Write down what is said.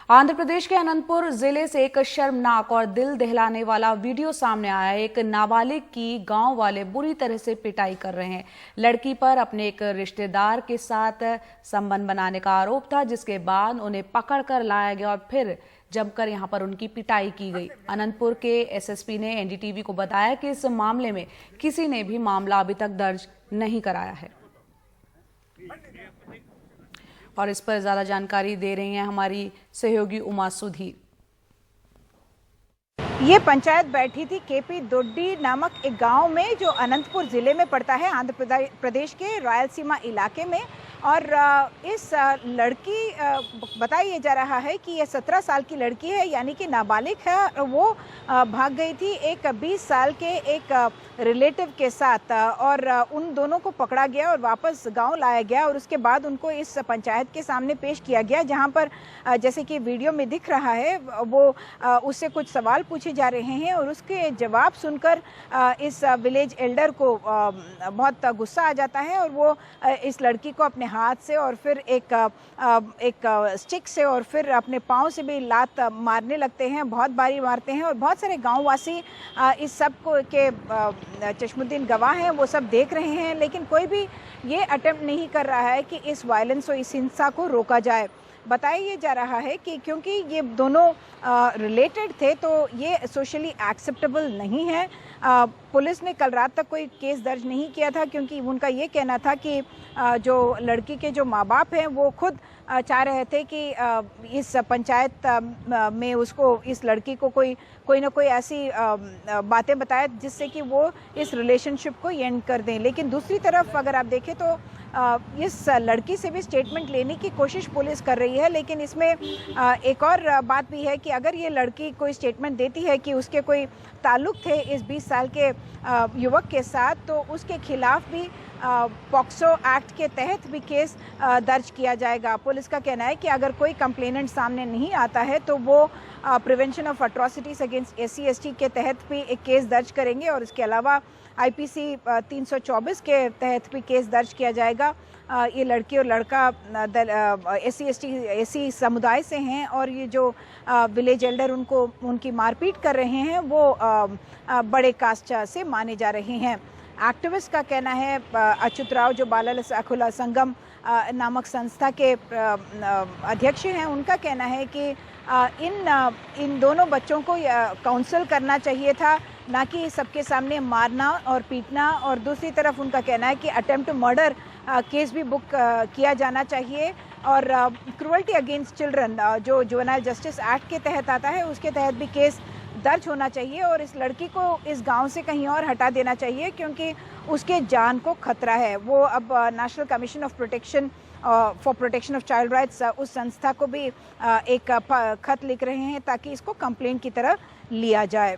आंध्र प्रदेश के अनंतपुर जिले से एक शर्मनाक और दिल दहलाने वाला वीडियो सामने आया है। एक नाबालिग की गांव वाले बुरी तरह से पिटाई कर रहे हैं। लड़की पर अपने एक रिश्तेदार के साथ संबंध बनाने का आरोप था, जिसके बाद उन्हें पकड़कर लाया गया और फिर जमकर यहां पर उनकी पिटाई की गई। अनंतपुर के एसएसपी ने एनडीटीवी को बताया कि इस मामले में किसी ने भी मामला अभी तक दर्ज नहीं कराया है। और इस पर ज्यादा जानकारी दे रही हैं हमारी सहयोगी उमा सुधीर। ये पंचायत बैठी थी केपी दोड्डी नामक एक गांव में, जो अनंतपुर जिले में पड़ता है, आंध्र प्रदेश के रायलसीमा इलाके में। और इस लड़की बताया जा रहा है कि ये 17 साल की लड़की है, यानी कि नाबालिग है। वो भाग गई थी एक 20 साल के एक रिलेटिव के साथ, और उन दोनों को पकड़ा गया और वापस गांव लाया गया। और उसके बाद उनको इस पंचायत के सामने पेश किया गया, जहां पर जैसे कि वीडियो में दिख रहा है, वो उससे कुछ सवाल पूछे जा रहे हैं और उसके जवाब सुनकर इस विलेज एल्डर को बहुत गुस्सा आ जाता है। और वो इस लड़की को अपने हाथ से और फिर एक स्टिक से और फिर अपने पाँव से भी लात मारने लगते हैं, बहुत बारी मारते हैं। और बहुत सारे गांववासी इस सब को के चश्मुद्दीन गवाह हैं, वो सब देख रहे हैं, लेकिन कोई भी ये अटेम्प्ट नहीं कर रहा है कि इस वायलेंस और इस हिंसा को रोका जाए। बताया ये जा रहा है कि क्योंकि ये दोनों रिलेटेड थे, तो ये सोशली एक्सेप्टेबल नहीं है। पुलिस ने कल रात तक कोई केस दर्ज नहीं किया था, क्योंकि उनका ये कहना था कि जो लड़की के जो माँ बाप हैं, वो खुद चाह रहे थे कि इस पंचायत में उसको, इस लड़की को कोई ना कोई ऐसी बातें बताए जिससे कि वो इस रिलेशनशिप को एंड कर दें। लेकिन दूसरी तरफ अगर आप देखें तो इस लड़की से भी स्टेटमेंट लेने की कोशिश पुलिस कर रही है। लेकिन इसमें एक और बात भी है कि अगर ये लड़की कोई स्टेटमेंट देती है कि उसके कोई ताल्लुक थे इस 20 साल के युवक के साथ, तो उसके खिलाफ भी पॉक्सो एक्ट के तहत भी केस दर्ज किया जाएगा। पुलिस का कहना है कि अगर कोई कंप्लेनेंट सामने नहीं आता है, तो वो prevention of atrocities against SC/ST के तहत भी एक केस दर्ज करेंगे। और इसके अलावा IPC 324 के तहत भी केस दर्ज किया जाएगा। ये लड़की और लड़का SC/ST समुदाय से हैं, और ये जो विलेज एल्डर उनकी मारपीट कर रहे हैं, वो बड़े कास्ट से माने जा रहे हैं। एक्टिविस्ट का कहना है, अच्युत राव जो बाला हकुला संगम नामक संस्था के अध्यक्ष हैं, उनका कहना है कि इन दोनों बच्चों को काउंसल करना चाहिए था, ना कि सबके सामने मारना और पीटना। और दूसरी तरफ उनका कहना है कि अटेम्प्ट टू मर्डर केस भी बुक किया जाना चाहिए। और क्रूअल्टी अगेंस्ट चिल्ड्रन जो जुवेनाइल जस्टिस एक्ट के तहत आता है, उसके तहत भी केस दर्ज होना चाहिए। और इस लड़की को इस गांव से कहीं और हटा देना चाहिए, क्योंकि उसके जान को खतरा है। वो अब national commission of protection for protection of child rights, उस संस्था को भी एक खत लिख रहे हैं, ताकि इसको कंप्लेंट की तरह लिया जाए।